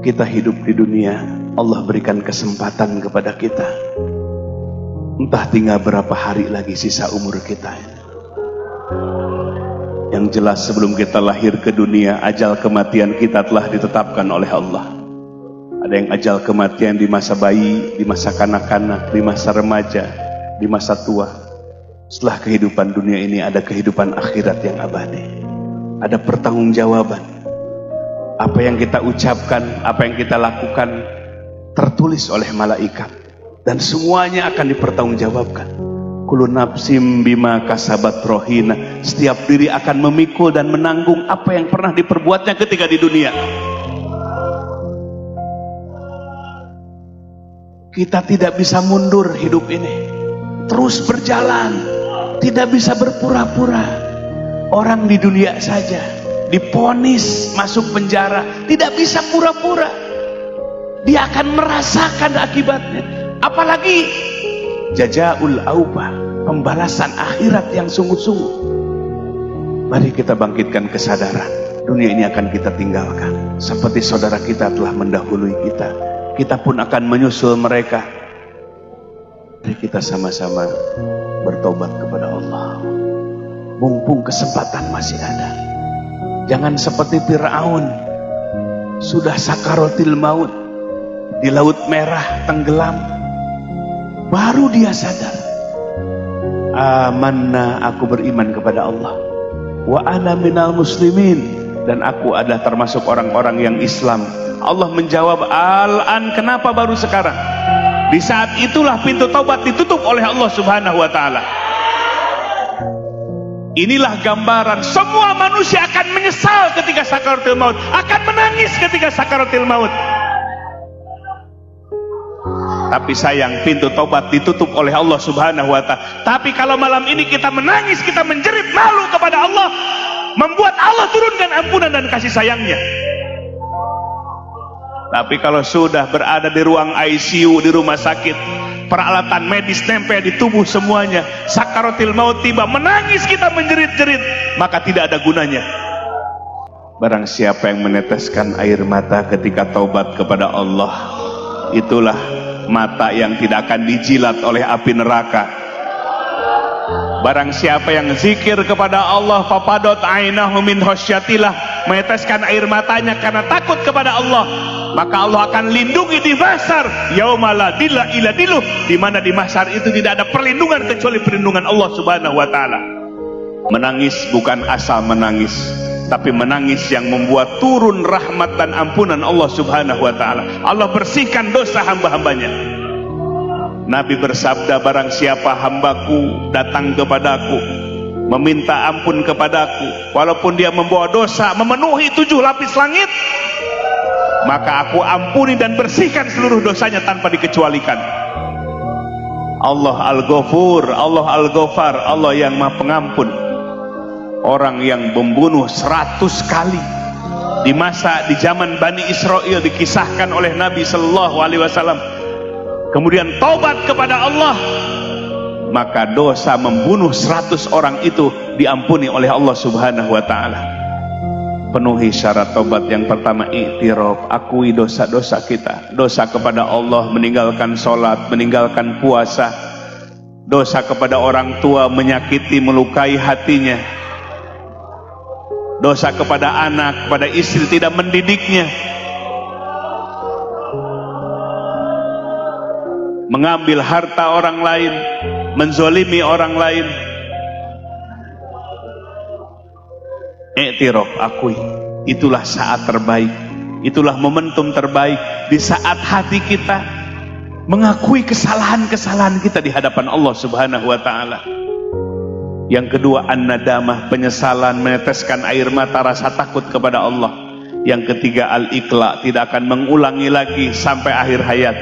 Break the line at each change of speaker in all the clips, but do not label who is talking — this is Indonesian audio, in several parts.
Kita hidup di dunia, Allah berikan kesempatan kepada kita. Entah tinggal berapa hari lagi sisa umur kita. Yang jelas sebelum kita lahir ke dunia, ajal kematian kita telah ditetapkan oleh Allah. Ada yang ajal kematian di masa bayi, di masa kanak-kanak, di masa remaja, di masa tua. Setelah kehidupan dunia ini ada kehidupan akhirat yang abadi. Ada pertanggungjawaban. Apa yang kita ucapkan, apa yang kita lakukan tertulis oleh malaikat dan semuanya akan dipertanggungjawabkan. Kullu nafsim bima kasabat rohina. Setiap diri akan memikul dan menanggung apa yang pernah diperbuatnya ketika di dunia. Kita tidak bisa mundur hidup ini, terus berjalan, tidak bisa berpura-pura. Orang di dunia saja diponis masuk penjara, tidak bisa pura-pura. Dia akan merasakan akibatnya. Apalagi jazaul aubah, pembalasan akhirat yang sungguh-sungguh. Mari kita bangkitkan kesadaran. Dunia ini akan kita tinggalkan. Seperti saudara kita telah mendahului kita, kita pun akan menyusul mereka. Mari kita sama-sama bertobat kepada Allah. Mumpung kesempatan masih ada. Jangan seperti Fir'aun, sudah sakaratil maut, di laut merah tenggelam, baru dia sadar. Amanna, aku beriman kepada Allah. Wa ana minal muslimin, dan aku adalah termasuk orang-orang yang Islam. Allah menjawab, al-an, kenapa baru sekarang? Di saat itulah pintu taubat ditutup oleh Allah Subhanahu wa ta'ala. Inilah gambaran semua manusia akan menyesal ketika sakaratul maut, akan menangis ketika sakaratul maut. Tapi sayang, pintu taubat ditutup oleh Allah Subhanahu wa ta'ala. Tapi kalau malam ini kita menangis, kita menjerit malu kepada Allah, membuat Allah turunkan ampunan dan kasih sayangnya. Tapi kalau sudah berada di ruang ICU, di rumah sakit, peralatan medis nempel di tubuh semuanya, sakaratul maut tiba, menangis kita menjerit-jerit, maka tidak ada gunanya. Barang siapa yang meneteskan air mata ketika taubat kepada Allah, itulah mata yang tidak akan dijilat oleh api neraka. Barang siapa yang zikir kepada Allah, fapadot ainahu min khasyatillah, meneteskan air matanya karena takut kepada Allah, maka Allah akan lindungi di mahsyar, yaumala dilla ila diluh, di mana di mahsyar itu tidak ada perlindungan kecuali perlindungan Allah Subhanahu wa taala. Menangis bukan asal menangis, tapi menangis yang membuat turun rahmat dan ampunan Allah Subhanahu wa taala. Allah bersihkan dosa hamba-hambanya. Nabi bersabda, barang siapa hambaku datang kepadaku meminta ampun kepadaku, walaupun dia membawa dosa memenuhi 7 lapis langit, maka aku ampuni dan bersihkan seluruh dosanya tanpa dikecualikan. Allah Al-Ghafur, Allah Al-Ghafar, Allah yang Maha Pengampun. Orang yang membunuh 100 kali di zaman Bani Israel dikisahkan oleh Nabi Sallallahu Alaihi Wasallam, kemudian taubat kepada Allah, maka dosa membunuh 100 orang itu diampuni oleh Allah Subhanahu wa taala. Penuhi syarat taubat. Yang pertama, i'tiraf, akui dosa-dosa kita. Dosa kepada Allah, meninggalkan sholat, meninggalkan puasa. Dosa kepada orang tua, menyakiti, melukai hatinya. Dosa kepada anak, kepada istri, tidak mendidiknya. Mengambil harta orang lain, menzolimi orang lain. I'tiraf, akui. Itulah saat terbaik, itulah momentum terbaik, di saat hati kita mengakui kesalahan-kesalahan kita di hadapan Allah Subhanahu wa taala. Yang kedua, an-nadamah, penyesalan, meneteskan air mata rasa takut kepada Allah. Yang ketiga, al-iqla, tidak akan mengulangi lagi sampai akhir hayat.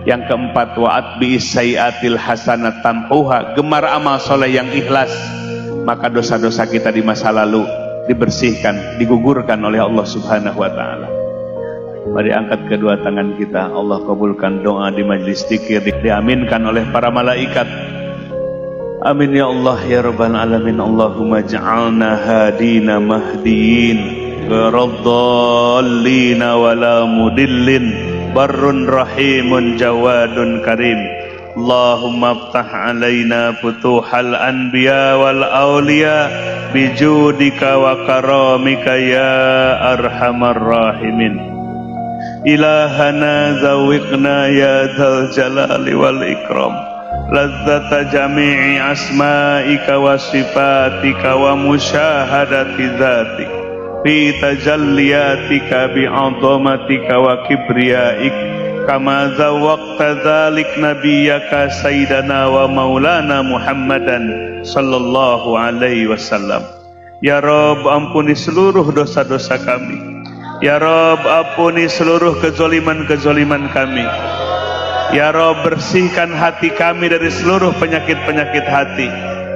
Yang keempat, wa'at bi'isai'atil hasanat tamhuha, gemar amal soleh yang ikhlas, maka dosa-dosa kita di masa lalu dibersihkan, digugurkan oleh Allah Subhanahu wa taala. Mari angkat kedua tangan kita. Allah kabulkan doa di majlis zikir, diaminkan oleh para malaikat. Amin ya Allah ya rabbal alamin. Allahumma ja'alna hadina mahdiin ghairadh-dhallin wala mudillin barrun rahimun jawadun karim. Allahumma aftah alaina futuhal anbiya wal awliya bijudika wa karamika ya arhamar rahimin. Ilahana zawiqna ya dzal jalali wal ikram ladzata jami'i asma'ika wa sifatika wa musyahadati dzatik fi tajalliyatika bi'azamatika wa kibriyaik kama zawaqta dzalik nabiyyaka sayyidana wa maulana Muhammadan sallallahu alaihi wasallam. Ya Rabb, ampuni seluruh dosa-dosa kami. Ya Rabb, ampuni seluruh kezoliman-kezoliman kami. Ya Rabb, bersihkan hati kami dari seluruh penyakit-penyakit hati,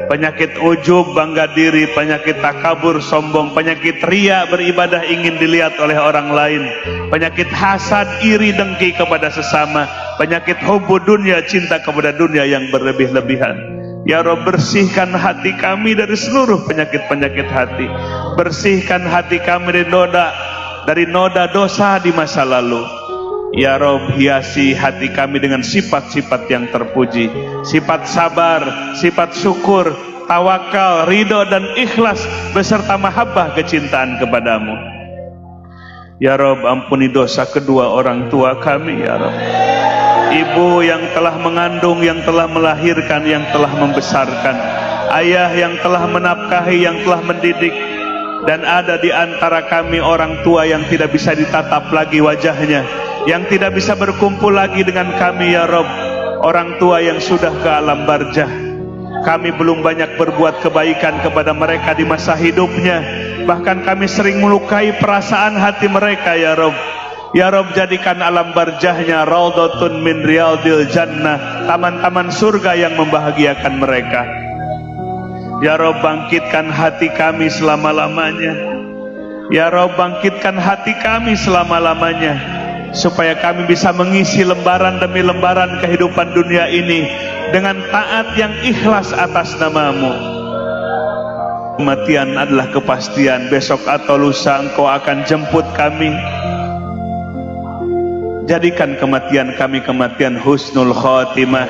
penyakit ujub, bangga diri, penyakit takabur, sombong, penyakit ria, beribadah ingin dilihat oleh orang lain, penyakit hasad, iri, dengki kepada sesama, penyakit hubbu dunia, cinta kepada dunia yang berlebih-lebihan. Ya Rabb, bersihkan hati kami dari seluruh penyakit-penyakit hati. Bersihkan hati kami dari noda dosa di masa lalu. Ya Rabb, hiasi hati kami dengan sifat-sifat yang terpuji, sifat sabar, sifat syukur, tawakal, ridho dan ikhlas beserta mahabbah kecintaan kepadamu. Ya Rabb, ampuni dosa kedua orang tua kami ya Rabb. Ibu yang telah mengandung, yang telah melahirkan, yang telah membesarkan, ayah yang telah menafkahi, yang telah mendidik. Dan ada di antara kami orang tua yang tidak bisa ditatap lagi wajahnya, yang tidak bisa berkumpul lagi dengan kami ya Rabb. Orang tua yang sudah ke alam barzah, kami belum banyak berbuat kebaikan kepada mereka di masa hidupnya. Bahkan kami sering melukai perasaan hati mereka ya Rabb. Ya Rabb, jadikan alam barzahnya raudhatun min riyadil jannah, taman-taman surga yang membahagiakan mereka. Ya Rabb, bangkitkan hati kami selama-lamanya. Ya Rabb, bangkitkan hati kami selama-lamanya, supaya kami bisa mengisi lembaran demi lembaran kehidupan dunia ini dengan taat yang ikhlas atas namamu. Kematian adalah kepastian, besok atau lusa Engkau akan jemput kami. Jadikan kematian kami kematian husnul khotimah,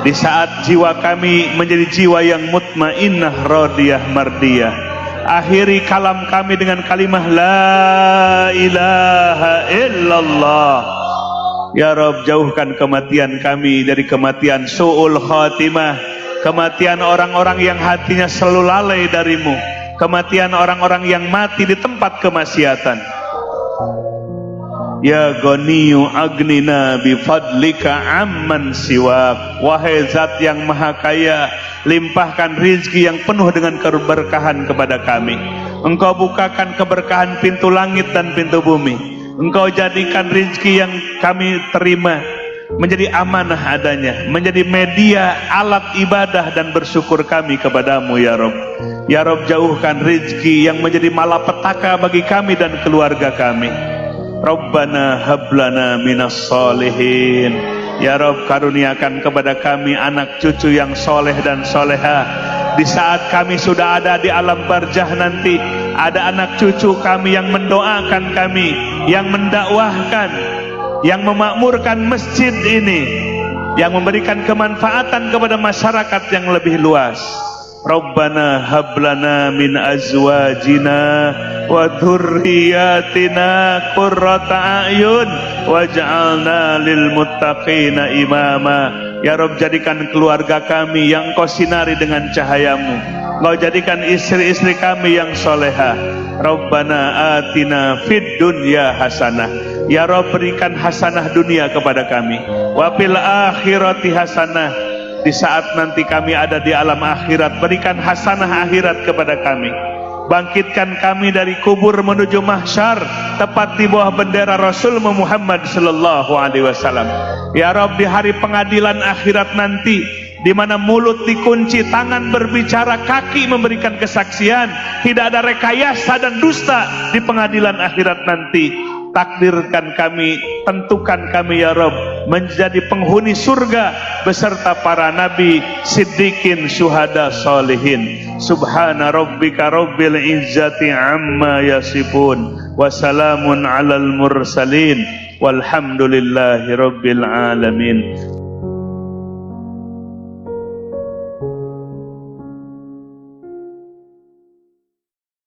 di saat jiwa kami menjadi jiwa yang mutmainnah radiyah mardiyah. Akhiri kalam kami dengan kalimah la ilaha illallah. Ya Rabb, jauhkan kematian kami dari kematian su'ul khatimah, kematian orang-orang yang hatinya selalu lalai darimu, kematian orang-orang yang mati di tempat kemaksiatan. Ya Ghaniyu agnina bifadlika amman siwak. Wahai Zat yang maha kaya, limpahkan rizki yang penuh dengan keberkahan kepada kami. Engkau bukakan keberkahan pintu langit dan pintu bumi. Engkau jadikan rizki yang kami terima menjadi amanah adanya, menjadi media alat ibadah dan bersyukur kami kepadamu ya Rabb. Ya Rabb, jauhkan rizki yang menjadi malapetaka bagi kami dan keluarga kami. Rabbana hablana minas solihin. Ya Rabb, karuniakan kepada kami anak cucu yang soleh dan soleha. Di saat kami sudah ada di alam barzah nanti, ada anak cucu kami yang mendoakan kami, yang mendakwahkan, yang memakmurkan masjid ini, yang memberikan kemanfaatan kepada masyarakat yang lebih luas. Rabbana hablana min azwajina wa dhurriyyatina qurrata a'yun waj'alna lil muttaqina imama. Ya Rabb, jadikan keluarga kami yang Engkau sinari dengan cahayamu. Engkau jadikan istri-istri kami yang soleha. Rabbana atina fid dunya hasanah. Ya Rabb, berikan hasanah dunia kepada kami. Wa fil akhirati hasanah. Di saat nanti kami ada di alam akhirat, berikan hasanah akhirat kepada kami. Bangkitkan kami dari kubur menuju mahsyar, tepat di bawah bendera Rasul Muhammad sallallahu alaihi wasallam. Ya Rabb, di hari pengadilan akhirat nanti, di mana mulut dikunci, tangan berbicara, kaki memberikan kesaksian, tidak ada rekayasa dan dusta di pengadilan akhirat nanti. Takdirkan kami, tentukan kami ya Rabb menjadi penghuni surga beserta para nabi, siddiqin, syuhada, solihin. Subhana rabbika rabbil izzati amma yasifun, wa salamun alal mursalin, walhamdulillahi rabbil alamin.